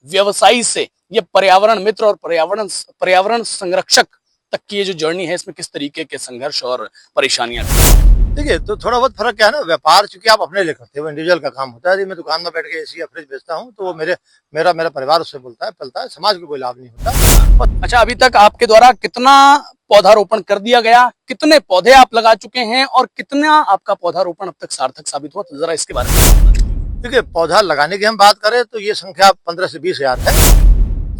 व्यवसायी से ये पर्यावरण मित्र और पर्यावरण संरक्षक तक की ये जो जर्नी है, इसमें किस तरीके के संघर्ष और परेशानियां थी? देखिए, तो थोड़ा बहुत फ़र्क क्या है ना, व्यापार चूँकि आप अपने लिए करते हो, इंडिविजुअल का काम होता है। यदि मैं दुकान में बैठ के एसी या फ्रिज बेचता हूँ, तो वो मेरा मेरा परिवार उससे बोलता है, पलता है, समाज को कोई लाभ नहीं होता। और अच्छा, अभी तक आपके द्वारा कितना पौधारोपण कर दिया गया, कितने पौधे आप लगा चुके हैं और कितना आपका पौधारोपण अब तक सार्थक साबित हुआ, तो जरा इसके बारे में। देखिए, पौधा लगाने की हम बात करें तो ये संख्या 15 से 20 हज़ार है।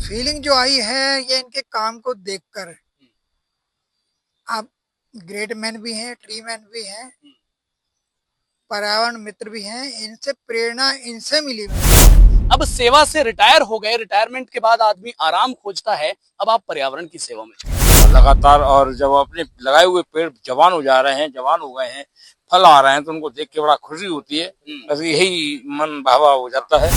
फीलिंग जो आई है ये इनके काम को देखकर। आप ग्रेट मैन भी हैं, ट्री मैन भी हैं, पर्यावरण मित्र भी हैं, इनसे प्रेरणा इनसे मिली मुझे। अब सेवा से रिटायर हो गए, रिटायरमेंट के बाद आदमी आराम खोजता है, अब आप पर्यावरण की सेवा में लगातार। और जब अपने लगाए हुए पेड़ जवान हो जा रहे हैं, जवान हो गए हैं, फल आ रहे हैं, तो उनको देख के बड़ा खुशी होती है। बस यही मन भावा हो जाता है।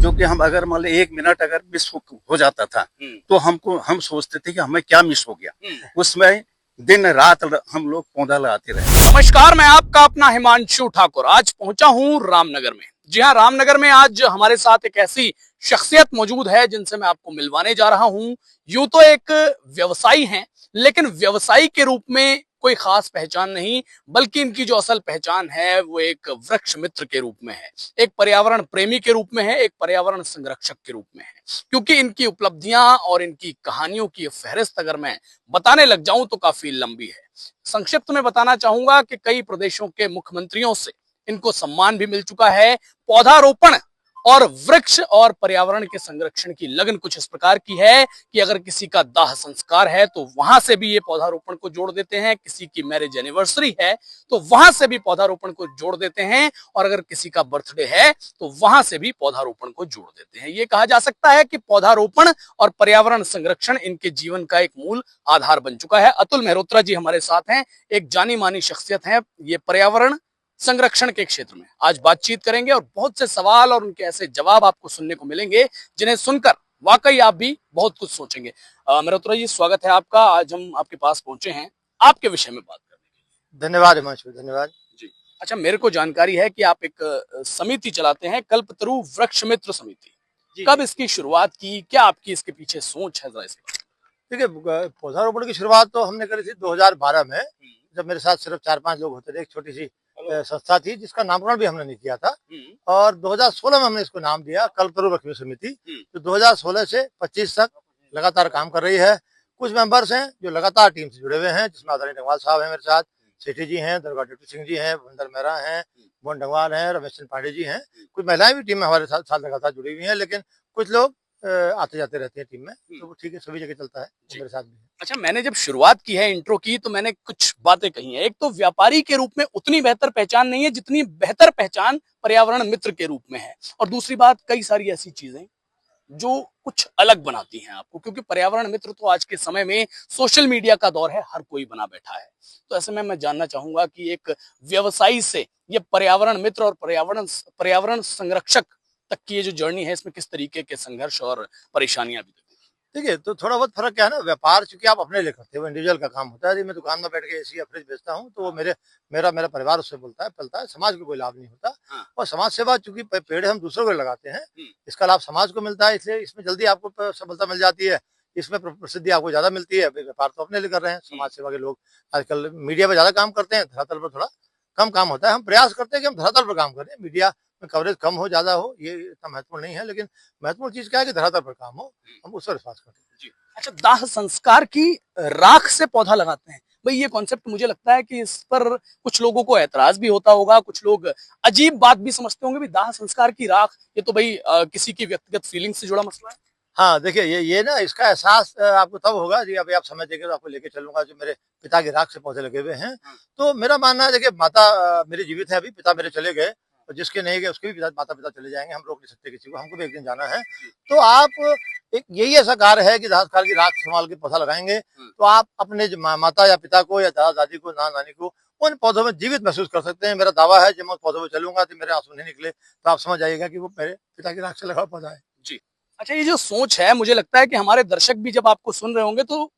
जो कि हम अगर मान लो 1 मिनट अगर मिस हो जाता था तो हम सोचते थे कि हमें क्या मिस हो गया। उसमें दिन रात हम लोग पौधा लगाते रहे। नमस्कार, मैं आपका अपना हिमांशु ठाकुर आज पहुंचा हूं रामनगर में। जी हां, रामनगर में आज हमारे साथ एक ऐसी शख्सियत मौजूद है जिनसे मैं आपको मिलवाने जा रहा हूं। यूं तो एक व्यवसायी हैं, लेकिन व्यवसायी के रूप में कोई खास पहचान नहीं, बल्कि इनकी जो असल पहचान है वो एक वृक्ष मित्र के रूप में है, एक पर्यावरण प्रेमी के रूप में है, एक पर्यावरण संरक्षक के रूप में है। क्योंकि इनकी उपलब्धियां और इनकी कहानियों की फहरिस्त अगर मैं बताने लग जाऊं तो काफी लंबी है। संक्षिप्त में बताना चाहूंगा कि कई प्रदेशों के मुख्यमंत्रियों से इनको सम्मान भी मिल चुका है। पौधारोपण और वृक्ष और पर्यावरण के संरक्षण की लगन कुछ इस प्रकार की है कि अगर किसी का दाह संस्कार है तो वहां से भी ये पौधारोपण को जोड़ देते हैं, किसी की मैरिज एनिवर्सरी है तो वहां से भी पौधारोपण को जोड़ देते हैं, और अगर किसी का बर्थडे है तो वहां से भी पौधारोपण को जोड़ देते हैं। ये कहा जा सकता है कि पौधारोपण और पर्यावरण संरक्षण इनके जीवन का एक मूल आधार बन चुका है। अतुल मेहरोत्रा जी हमारे साथ हैं, एक जानी मानी शख्सियत है ये पर्यावरण संरक्षण के क्षेत्र में। आज बातचीत करेंगे और बहुत से सवाल और उनके ऐसे जवाब आपको सुनने को मिलेंगे जिन्हें सुनकर वाकई आप भी बहुत कुछ सोचेंगे। मेहरोत्रा जी, स्वागत है आपका। आज हम आपके पास पहुंचे हैं आपके विषय में बात करने के लिए। धन्यवाद हिमांशु, धन्यवाद। जी, अच्छा, मेरे को जानकारी है कि आप एक समिति चलाते हैं, कल्पतरु वृक्ष मित्र समिति। कब इसकी शुरुआत की, क्या आपकी इसके पीछे सोच है, जरा इसके बारे देखिए, पौधारोपण की शुरुआत तो हमने करी थी 2012 में, जब मेरे साथ सिर्फ 4-5 लोग होते थे। एक छोटी सी संस्था थी जिसका नामकरण भी हमने नहीं किया था। और 2016 में हमने इसको नाम दिया कल्पतरु वृक्ष समिति, जो 2016 से 25 तक लगातार काम कर रही है। कुछ मेंबर्स हैं जो लगातार टीम से जुड़े हुए हैं, जिसमें आदरणीय डंगवाल साहब हैं मेरे साथ, सेठी जी हैं, दरगाह टिप्पू सिंह जी हैं, भुंदर मेहरा हैं, मोहन डंगवाल हैं, रमेश चंद पांडे जी हैं। कुछ महिलाएं भी टीम में हमारे साथ लगातार जुड़ी हुई हैं, लेकिन कुछ लोग आते जाते रहते हैं टीम में। तो ठीक है, सभी जगह चलता है, मेरे साथ भी है। अच्छा, मैंने जब शुरुआत की है, इंट्रो की, तो मैंने कुछ बातें कही हैं। एक तो व्यापारी के रूप में उतनी बेहतर पहचान नहीं है जितनी बेहतर पहचान पर्यावरण मित्र के रूप में है, और दूसरी बात, कई सारी ऐसी चीजें जो कुछ अलग बनाती हैं आपको, क्योंकि पर्यावरण मित्र तो आज के समय में सोशल मीडिया का दौर है, हर कोई बना बैठा है। तो ऐसे में मैं जानना चाहूंगा कि एक व्यवसायी से ये पर्यावरण मित्र और पर्यावरण संरक्षक तक की ये जो जर्नी है, इसमें किस तरीके के संघर्ष और परेशानियां भी। देखिए, तो थोड़ा बहुत फ़र्क क्या है ना, व्यापार चूँकि आप अपने लिए करते हो, इंडिविजुअल का काम होता है। यदि मैं दुकान में बैठ के एसी या फ्रिज बेचता हूँ, तो वो मेरा मेरा परिवार उससे बोलता है, पलता है, समाज को कोई लाभ नहीं होता। और समाज सेवा चूँकि पेड़ हम दूसरों को लगाते हैं, इसका लाभ समाज को मिलता है, इसलिए इसमें जल्दी आपको सफलता मिल जाती है। इसमें प्रसिद्धि आपको ज़्यादा मिलती है। व्यापार तो अपने लिए कर रहे हैं, समाज सेवा के लोग आजकल मीडिया पे ज़्यादा काम करते हैं, धरातल पर थोड़ा कम काम होता है। हम प्रयास करते हैं कि हम धरातल पर काम करें, मीडिया में कवरेज कम हो, ज़्यादा हो, ये इतना महत्वपूर्ण नहीं है, लेकिन महत्वपूर्ण चीज़ क्या है कि धरातल पर काम हो, हम उस पर विश्वास करते हैं। अच्छा, दाह संस्कार की राख से पौधा लगाते हैं, भाई ये कॉन्सेप्ट मुझे लगता है कि इस पर कुछ लोगों को ऐतराज भी होता होगा, कुछ लोग अजीब बात भी समझते होंगे। भी दाह संस्कार की राख, ये तो भाई किसी की व्यक्तिगत फीलिंग से जुड़ा मसला है। हाँ, देखिए, ये ना इसका एहसास आपको तब होगा जी, अभी आप समय देंगे तो आपको लेके चलूँगा। जो मेरे पिता की राख से पौधे लगे हुए हैं, तो मेरा मानना है, देखिए, माता मेरी जीवित है अभी, पिता मेरे चले गए, और जिसके नहीं गए उसके भी माता-पिता चले जाएँगे, हम रोक नहीं सकते किसी को, हमको भी एक दिन जाना है। तो आप एक यही ऐसा कार्य है कि दाह संस्कार की राख संभाल के पौधा लगाएँगे, तो आप अपने जो माता या पिता को या दादा-दादी को, नाना-नानी को उन पौधों में जीवित महसूस कर सकते हैं। मेरा दावा है, जब मैं उस पौधों में चलूँगा तो मेरे आँसू नहीं निकले, तो आप समझ जाइएगा कि वो मेरे पिता की राख से लगा हुआ पौधा है। जी, अच्छा, ये जो सोच है, मुझे लगता है कि हमारे दर्शक भी जब आपको सुन रहे होंगे तो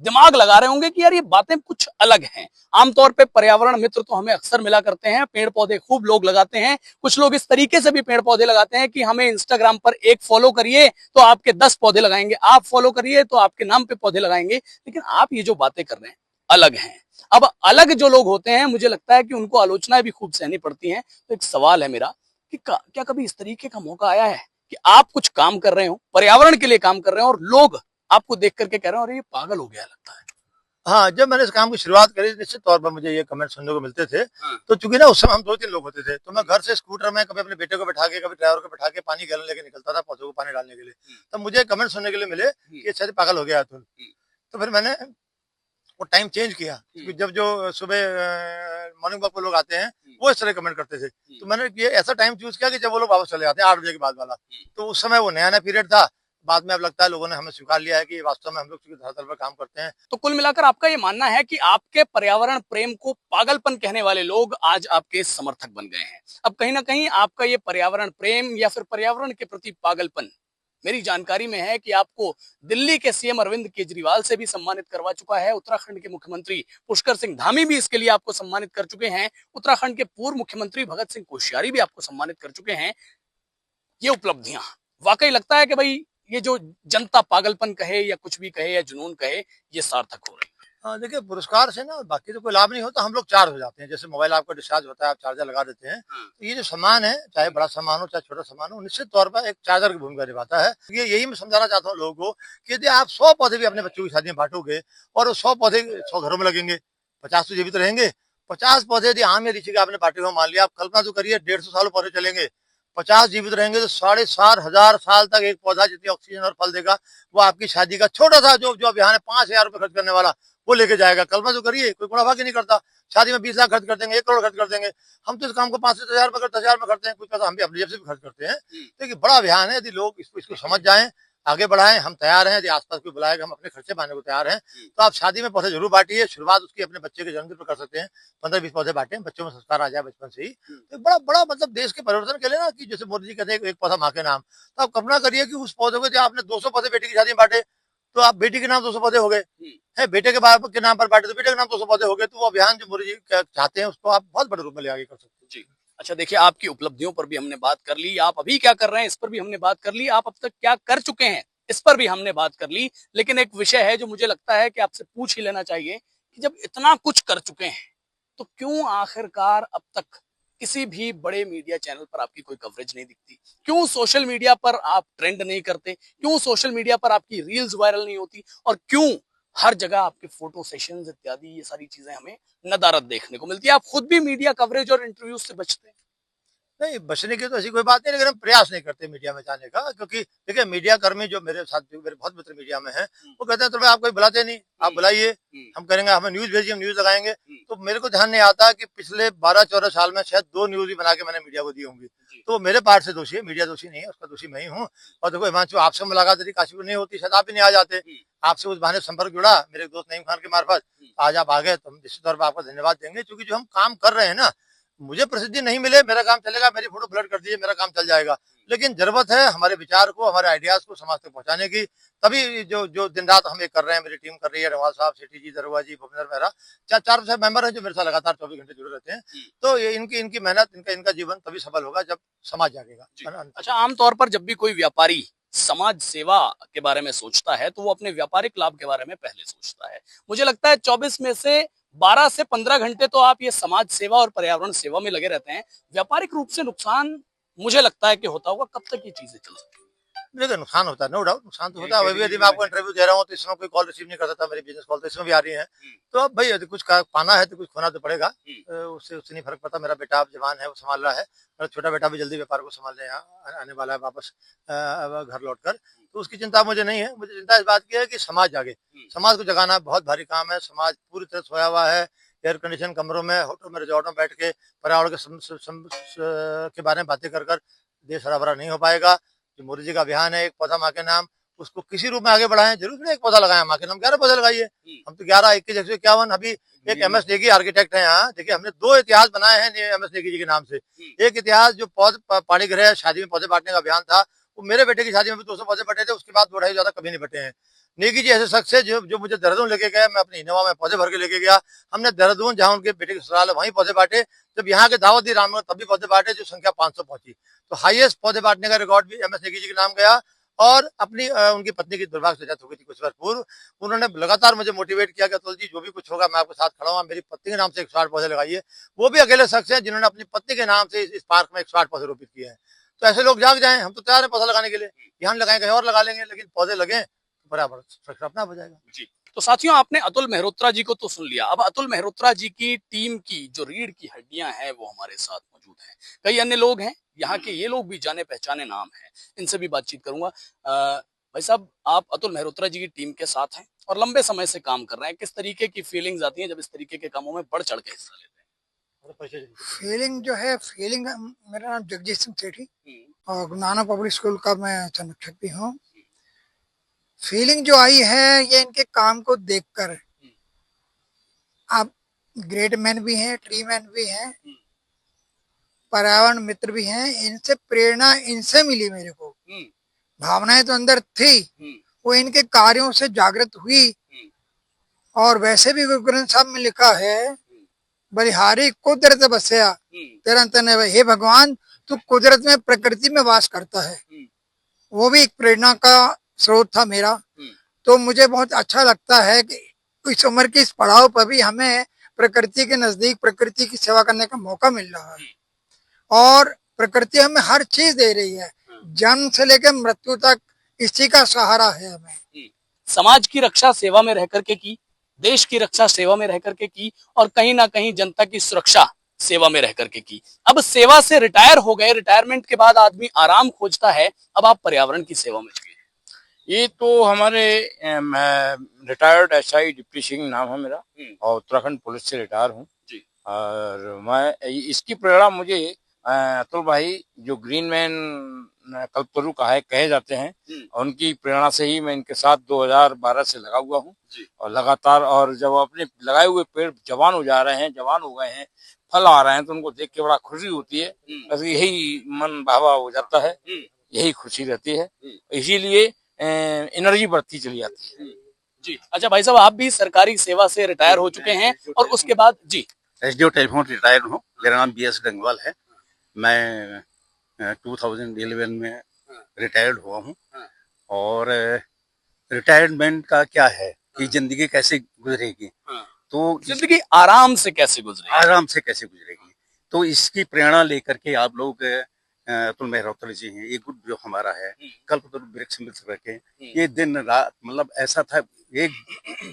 दिमाग लगा रहे होंगे कि यार ये बातें कुछ अलग हैं। आमतौर पे पर्यावरण मित्र तो हमें अक्सर मिला करते हैं, पेड़ पौधे खूब लोग लगाते हैं। कुछ लोग इस तरीके से भी पेड़ पौधे लगाते हैं कि हमें इंस्टाग्राम पर एक फॉलो करिए तो आपके 10 पौधे लगाएंगे, आप फॉलो करिए तो आपके नाम पे पौधे लगाएंगे। लेकिन आप ये जो बातें कर रहे हैं अलग हैं। अब अलग जो लोग होते हैं मुझे लगता है कि उनको आलोचनाएं भी खूब सहनी पड़ती हैं। तो एक सवाल है मेरा कि क्या कभी इस तरीके का मौका आया है कि आप कुछ काम कर रहे हो, पर्यावरण के लिए काम कर रहे हो और लोग आपको देख करके कह रहे हो अरे ये पागल हो गया लगता है? हाँ, जब मैंने इस काम की शुरुआत करी निश्चित तौर पर मुझे ये कमेंट सुनने को मिलते थे। हाँ। तो चूंकि ना उस समय हम 2-3 लोग होते थे, तो मैं घर से स्कूटर में कभी अपने बेटे को बैठा के, कभी ड्राइवर को बैठा के पानी गैलन लेके निकलता था पौधों को पानी डालने के लिए। तब मुझे कमेंट सुनने के लिए मिले कि ये शायद पागल हो गया अतुल। तो फिर मैंने वो टाइम चेंज किया, क्योंकि जब जो सुबह मॉर्निंग वॉक पे लोग आते हैं वो इस तरह कमेंट करते थे। तो मैंने ये ऐसा टाइम चूज किया कि जब वो लोग वापस चले जाते हैं 8 बजे के बाद वाला। तो उस समय वो नया नया पीरियड था। बाद में अब लगता है लोगों ने हमें स्वीकार लिया है कि वास्तव में हम लोग चूंकि धरातल पर काम करते हैं। तो कुल मिलाकर आपका ये मानना है कि आपके पर्यावरण प्रेम को पागलपन कहने वाले लोग आज आपके समर्थक बन गए हैं। अब कहीं ना कहीं आपका ये पर्यावरण प्रेम या फिर पर्यावरण के प्रति पागलपन, मेरी जानकारी में है कि आपको दिल्ली के सीएम अरविंद केजरीवाल से भी सम्मानित करवा चुका है। उत्तराखंड के मुख्यमंत्री पुष्कर सिंह धामी भी इसके लिए आपको सम्मानित कर चुके हैं। उत्तराखंड के पूर्व मुख्यमंत्री भगत सिंह कोश्यारी भी आपको सम्मानित कर चुके हैं। ये उपलब्धियां वाकई लगता है कि भाई ये जो जनता पागलपन कहे या कुछ भी कहे या जुनून कहे, ये सार्थक हो रही है। हाँ, देखिए पुरस्कार से ना बाकी तो कोई लाभ नहीं होता, हम लोग चार्ज हो जाते हैं। जैसे मोबाइल आपका डिस्चार्ज होता है, आप चार्जर लगा देते हैं। तो ये जो सामान है, चाहे बड़ा सामान हो चाहे छोटा सामान हो, निश्चित तौर पर एक चार्जर की भूमिका निभाता है। ये यही मैं समझाना चाहता हूँ लोगों को कि यदि आप 100 पौधे भी अपने बच्चों की शादी में बांटोगे और वो 100 पौधे 100 घरों में लगेंगे, 50 तो जीवित रहेंगे। 50 पौधे यदि आम या लीची के आपने बांटे हो, मान लिया, आप कल्पना तो करिए 150 साल पौधे चलेंगे, 50 जीवित रहेंगे तो 4,500 साल तक एक पौधा जितनी ऑक्सीजन और फल देगा वो आपकी शादी का छोटा सा जो जो अभियान है 5,000 रुपए खर्च करने वाला वो लेके जाएगा। कल्पना तो करिए, कोई बड़ा भाग्य नहीं करता। शादी में 20 लाख खर्च कर देंगे, 1 करोड़ खर्च कर देंगे। हम तो इस काम को 5 से 10,000 में 10,000 में करते हैं, कुछ पैसा हम भी अपनी जेब से भी खर्च करते हैं। देखिए बड़ा अभियान है, यदि लोग इसको समझ जाएं, आगे बढ़ाएं, हम तैयार हैं। यदि आसपास कोई बुलाएगा हम अपने खर्चे पाने को तैयार हैं। तो आप शादी में पौधे जरूर बांटिए। शुरुआत उसकी अपने बच्चे के जन्मदिन पर कर सकते हैं, 15-20 पौधे बांटें, बच्चों में संस्कार आ जाए बचपन से ही। तो बड़ा बड़ा मतलब देश के परिवर्तन के लिए ना, कि जैसे मोदी जी कहते हैं एक पौधा माँ के नाम, तो आप कल्पना करिए कि उस पौधे को आपने 200 पौधे बेटी की शादी में बांटे तो आप बेटी के नाम 200 पौधे हो गए है, बेटे के बाप के नाम पर बांटे तो बेटे के नाम 200 पौधे हो गए। तो वो अभियान जो मोदी जी चाहते हैं उसको आप बहुत बड़े रूप में ले आगे कर सकते हैं। जी। अच्छा देखिए, आपकी उपलब्धियों पर भी हमने बात कर ली, आप अभी क्या कर रहे हैं इस पर भी हमने बात कर ली, आप अब तक क्या कर चुके हैं इस पर भी हमने बात कर ली। लेकिन एक विषय है जो मुझे लगता है कि आपसे पूछ ही लेना चाहिए कि जब इतना कुछ कर चुके हैं तो क्यों आखिरकार अब तक किसी भी बड़े मीडिया चैनल पर आपकी कोई कवरेज नहीं दिखती? क्यों सोशल मीडिया पर आप ट्रेंड नहीं करते? क्यों सोशल मीडिया पर आपकी रील्स वायरल नहीं होती? और क्यों हर जगह आपके फोटो सेशंस इत्यादि ये सारी चीजें हमें नदारद देखने को मिलती है? आप खुद भी मीडिया कवरेज और इंटरव्यूज से बचते हैं? नहीं, बचने की तो ऐसी कोई बात नहीं, लेकिन हम प्रयास नहीं करते मीडिया में जाने का। क्योंकि देखिए मीडिया कर्मी जो मेरे साथ, जो मेरे बहुत मित्र मीडिया में हैं, वो कहते हैं तो भाई आप कोई बुलाते नहीं, आप बुलाइए, हम करेंगे, हमें न्यूज भेजिए, हम न्यूज लगाएंगे। तो मेरे को ध्यान नहीं आता कि पिछले 12-14 साल में शायद 2 न्यूज ही बना के मैंने मीडिया को दी होंगी। तो वो मेरे पार्ट से दोषी है, मीडिया दोषी नहीं है, उसका दोषी मैं ही हूँ। और देखो हिमांशु, आपसे मुलाकात यदि काशी नहीं होती शायद आप भी नहीं आ जाते। आपसे उस बहाने संपर्क जुड़ा मेरे दोस्त नईम खान के मार्फत, आज आप आ गए, तो हम निश्चित तौर पर आपका धन्यवाद देंगे। क्योंकि जो हम काम कर रहे हैं ना, मुझे प्रसिद्धि नहीं मिले, मेरा काम चलेगा, मेरी फोटो फ्लड कर दीजिए, मेरा काम चल जाएगा। लेकिन जरूरत है हमारे विचार को, हमारे आइडियाज को समाज तक पहुंचाने की। तभी जो जो दिन रात हम ये कर रहे हैं, मेरी टीम कर रही है, रवाल साहब, सेठी जी, दरुआ जी, भूपेंद्र मेहरा, 4 मेंबर हैं जो मेरे साथ लगातार 24 घंटे जुड़े रहते हैं। तो ये इनकी मेहनत, इनका जीवन तभी सफल होगा जब समाज जागेगा। अच्छा, आमतौर पर जब भी कोई व्यापारी समाज सेवा के बारे में सोचता है तो वो अपने व्यापारिक लाभ के बारे में पहले सोचता है। मुझे लगता है 24 में से 12 से 15 घंटे तो आप ये समाज सेवा और पर्यावरण सेवा में लगे रहते हैं। व्यापारिक रूप से नुकसान मुझे लगता है कि होता होगा। कब तक ये चीजें चल सकती हैं? देखिए नुकसान होता है, नो डाउट नुकसान तो होता है। अभी यदि मैं आपको इंटरव्यू दे रहा हूँ तो इस समय कोई कॉल रिसीव नहीं करता था, मेरी बिजनेस कॉल तो इसमें भी आ रही है। तो अब भाई यदि कुछ पाना है तो कुछ खोना तो पड़ेगा। उससे नहीं फर्क पड़ता। मेरा बेटा अब जवान है, वो संभाल रहा है। मेरा छोटा बेटा भी जल्दी व्यापार को संभालने यहाँ आने वाला है वापस घर लौट कर। तो उसकी चिंता मुझे नहीं है। मुझे चिंता इस बात की है कि समाज जागे। समाज को जगाना बहुत भारी काम है। समाज पूरी तरह सोया हुआ है, एयर कंडीशन कमरों में, होटल में, रिजॉर्ट में बैठ के पर्यावरण के बारे में बातें कर देश हरा भरा नहीं हो पाएगा। जो मोदी जी का अभियान है एक पौधा माँ के नाम, उसको किसी रूप में आगे बढ़ाएं। जरूर नहीं एक पौधा लगाएं माँ के नाम, 11 पौधे लगाइए। हम तो 11, 21, 151। अभी एक MS नेगी आर्किटेक्ट है यहाँ, देखिए हमने 2 इतिहास बनाए हैं MS नेगी जी के नाम से। एक इतिहास जो पानी ग्रह शादी में पौधे बांटने का अभियान था, वो मेरे बेटे की शादी में भी 200 पौधे बटे थे, उसके बाद 2-2.5 ज्यादा कभी नहीं बटे हैं। नेगी जी ऐसे शख्स है जो मुझे देहरादून लेके गया, मैं अपनी इनोवा में पौधे भर के लेके गया। हमने देहरादून जहाँ उनके बेटे की ससुराल है वहीं पौधे बांटे। जब यहाँ के दावत दी रामनगर तब भी पौधे बांटे, जो संख्या 500 पहुंची। तो हाईएस्ट पौधे बांटने का रिकॉर्ड भी MS नेगी जी के नाम गया। और अपनी उनकी पत्नी की दुर्भाग्य से डेथ हो गई थी कुछ वर्ष पूर्व। उन्होंने लगातार मुझे मोटिवेट किया कि अतुल जी जो भी कुछ होगा मैं आपके साथ खड़ा हूँ, मेरी पत्नी के नाम से 108 पौधे लगाइए। वो भी अकेले शख्स हैं जिन्होंने अपनी पत्नी के नाम से इस पार्क में 108 पौधे रोपित किए हैं। तो ऐसे लोग जाग जाएं, हम तो तैयार हैं पौधा लगाने के लिए। यहाँ लगाएं कहीं और लगा लेंगे, लेकिन पौधे लगे तो बराबर स्ट्रक्चर अपना हो जाएगा। जी। तो साथियों, आपने अतुल मेहरोत्रा जी को तो सुन लिया। अब अतुल मेहरोत्रा जी की टीम की जो रीढ़ की हड्डियां हैं वो हमारे साथ मौजूद हैं। कई अन्य लोग हैं यहाँ के, ये लोग भी जाने पहचाने नाम हैं, इनसे भी बातचीत करूंगा। भाई साहब, आप अतुल मेहरोत्रा जी की टीम के साथ हैं और लंबे समय से काम कर रहे हैं। किस तरीके की फीलिंग्स आती हैं जब इस तरीके के कामों में बढ़ चढ़ के हिस्सा लेते हैं? फीलिंग जो है, फीलिंग, मेरा नाम जगजीत सिंह सेठी और गुरु नानक पब्लिक स्कूल का मैं संरक्षक भी हूँ। फीलिंग जो आई है ये इनके काम को देखकर। आप ग्रेट मैन भी हैं, ट्री मैन भी हैं, पर्यावरण मित्र भी हैं। इनसे प्रेरणा इनसे मिली मेरे को। भावनाएं तो अंदर थी, वो इनके कार्यों से जागृत हुई। और वैसे भी गुरु ग्रंथ साहब में लिखा है, बलिहारी कुदरत बसया तेरा तन है। हे भगवान, तू कुदरत में, प्रकृति में वास करता है। वो भी एक प्रेरणा का स्रोत था मेरा। तो मुझे बहुत अच्छा लगता है कि इस उम्र की इस पड़ाव पर भी हमें प्रकृति के नजदीक, प्रकृति की सेवा करने का मौका मिल रहा है। और प्रकृति हमें हर चीज दे रही है, जन्म से लेकर मृत्यु तक इसी का सहारा है हमें। समाज की रक्षा सेवा में रह करके की, देश की रक्षा सेवा में रह करके की, और कहीं ना कहीं जनता की सुरक्षा सेवा में रह करके की। अब सेवा से रिटायर हो गए, रिटायरमेंट के बाद आदमी आराम खोजता है, अब आप पर्यावरण की सेवा में लगे। ये तो हमारे रिटायर्ड SI डिप्टी सिंह नाम है मेरा, और उत्तराखंड पुलिस से रिटायर हूँ। और मैं इसकी प्रेरणा मुझे अतुल भाई जो ग्रीन मैन कल्पतरु का है कहे जाते हैं, उनकी प्रेरणा से ही मैं इनके साथ 2012 से लगा हुआ हूँ। और लगातार, और जब अपने लगाए हुए पेड़ जवान हो जा रहे हैं, जवान हो गए हैं, फल आ रहे हैं, तो उनको देख के बड़ा खुशी होती है। बस यही मन भावा हो जाता है, यही खुशी रहती है, इसीलिए एनर्जी बढ़ती चली जाती है। जी। अच्छा भाई साहब, आप भी सरकारी सेवा से रिटायर हो चुके हैं और उसके बाद जी SDO टेलीफोन रिटायर्ड हूँ। मेरा नाम BS डंगवाल है। मैं 2011 में रिटायर्ड हुआ हूँ। और रिटायरमेंट का क्या है कि जिंदगी कैसे गुजरेगी, तो जिंदगी आराम से कैसे गुजरेगी, तो इसकी प्रेरणा लेकर के आप लोग अतुल मेहरोत्रा जी हैं, ये ग्रुप जो हमारा है कल्पतरु वृक्ष मित्र के, ये दिन रात मतलब ऐसा था, एक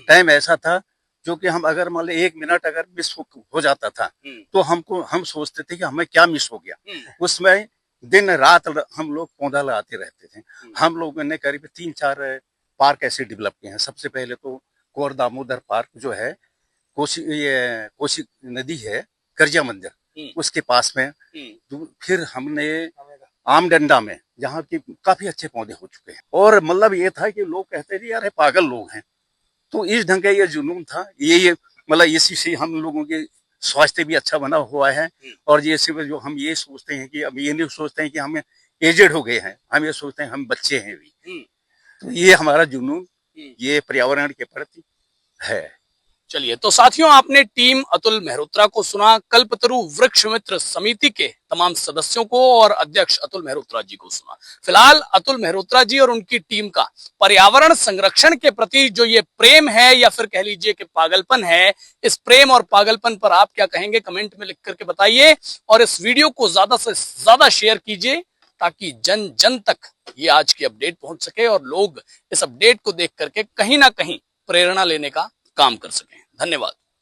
टाइम ऐसा था जो कि हम अगर मान लो 1 मिनट अगर मिस हो जाता था तो हम सोचते थे कि हमें क्या मिस हो गया। उसमें दिन रात हम लोग पौधा लगाते रहते थे। हम लोगों ने करीब 3-4 पार्क ऐसे डेवलप किए हैं। सबसे पहले तो कुंवर दामोदर पार्क जो है, कोसी नदी है, करजा मंदिर उसके पास में। तो फिर हमने आमडंडा में, जहाँ की काफी अच्छे पौधे हो चुके हैं। और मतलब ये था कि लोग कहते थे यार पागल लोग हैं, तो इस ढंग का ये जुनून था। ये मतलब इसी से हम लोगों के स्वास्थ्य भी अच्छा बना हुआ है। और ये सिर्फ जो हम ये सोचते हैं कि अब ये नहीं सोचते हैं कि हम एजेड हो गए हैं, हम ये सोचते हैं हम बच्चे हैं भी। तो ये हमारा जुनून ये पर्यावरण के प्रति है। चलिए, तो साथियों, आपने टीम अतुल मेहरोत्रा को सुना, कल्पतरु वृक्ष मित्र समिति के तमाम सदस्यों को और अध्यक्ष अतुल मेहरोत्रा जी को सुना। फिलहाल अतुल मेहरोत्रा जी और उनकी टीम का पर्यावरण संरक्षण के प्रति जो ये प्रेम है, या फिर कह लीजिए कि पागलपन है, इस प्रेम और पागलपन पर आप क्या कहेंगे, कमेंट में लिख करके बताइए। और इस वीडियो को ज्यादा से ज्यादा शेयर कीजिए ताकि जन जन तक ये आज की अपडेट पहुंच सके और लोग इस अपडेट को देख करके कहीं ना कहीं प्रेरणा लेने का काम कर सकें। धन्यवाद।